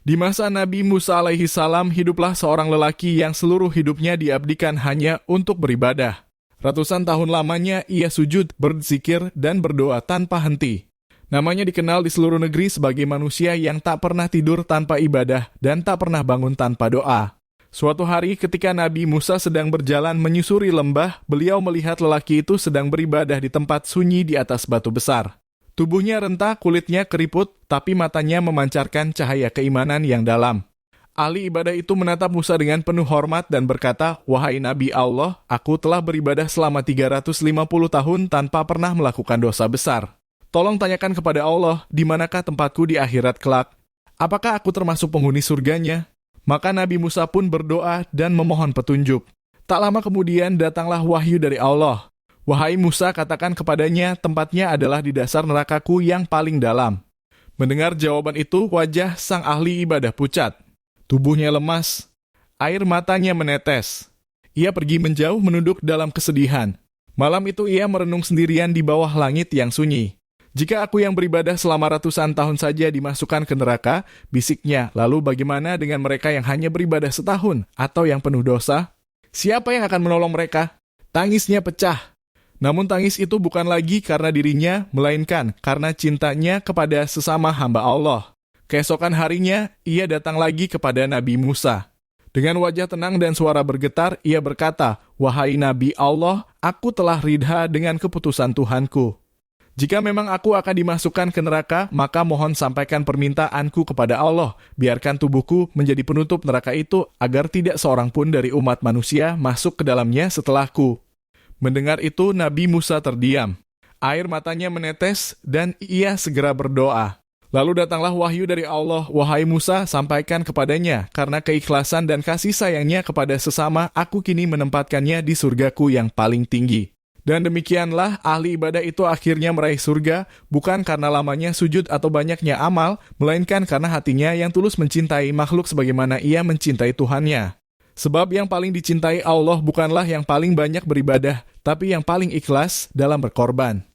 Di masa Nabi Musa alaihi salam, hiduplah seorang lelaki yang seluruh hidupnya diabdikan hanya untuk beribadah. Ratusan tahun lamanya ia sujud, berzikir, dan berdoa tanpa henti. Namanya dikenal di seluruh negeri sebagai manusia yang tak pernah tidur tanpa ibadah dan tak pernah bangun tanpa doa. Suatu hari ketika Nabi Musa sedang berjalan menyusuri lembah, beliau melihat lelaki itu sedang beribadah di tempat sunyi di atas batu besar. Tubuhnya renta, kulitnya keriput, tapi matanya memancarkan cahaya keimanan yang dalam. Ahli ibadah itu menatap Musa dengan penuh hormat dan berkata, "Wahai Nabi Allah, aku telah beribadah selama 350 tahun tanpa pernah melakukan dosa besar. Tolong tanyakan kepada Allah, di manakah tempatku di akhirat kelak? Apakah aku termasuk penghuni surganya?" Maka Nabi Musa pun berdoa dan memohon petunjuk. Tak lama kemudian datanglah wahyu dari Allah. "Wahai Musa, katakan kepadanya, tempatnya adalah di dasar nerakaku yang paling dalam." Mendengar jawaban itu, wajah sang ahli ibadah pucat. Tubuhnya lemas, air matanya menetes. Ia pergi menjauh menunduk dalam kesedihan. Malam itu ia merenung sendirian di bawah langit yang sunyi. "Jika aku yang beribadah selama ratusan tahun saja dimasukkan ke neraka," bisiknya, "lalu bagaimana dengan mereka yang hanya beribadah setahun atau yang penuh dosa? Siapa yang akan menolong mereka?" Tangisnya pecah. Namun tangis itu bukan lagi karena dirinya, melainkan karena cintanya kepada sesama hamba Allah. Keesokan harinya, ia datang lagi kepada Nabi Musa. Dengan wajah tenang dan suara bergetar, ia berkata, "Wahai Nabi Allah, aku telah ridha dengan keputusan Tuhanku. Jika memang aku akan dimasukkan ke neraka, maka mohon sampaikan permintaanku kepada Allah. Biarkan tubuhku menjadi penutup neraka itu, agar tidak seorang pun dari umat manusia masuk ke dalamnya setelahku." Mendengar itu, Nabi Musa terdiam. Air matanya menetes dan ia segera berdoa. Lalu datanglah wahyu dari Allah, "Wahai Musa, sampaikan kepadanya, karena keikhlasan dan kasih sayangnya kepada sesama, aku kini menempatkannya di surgaku yang paling tinggi." Dan demikianlah ahli ibadah itu akhirnya meraih surga, bukan karena lamanya sujud atau banyaknya amal, melainkan karena hatinya yang tulus mencintai makhluk sebagaimana ia mencintai Tuhannya. Sebab yang paling dicintai Allah bukanlah yang paling banyak beribadah, tapi yang paling ikhlas dalam berkorban.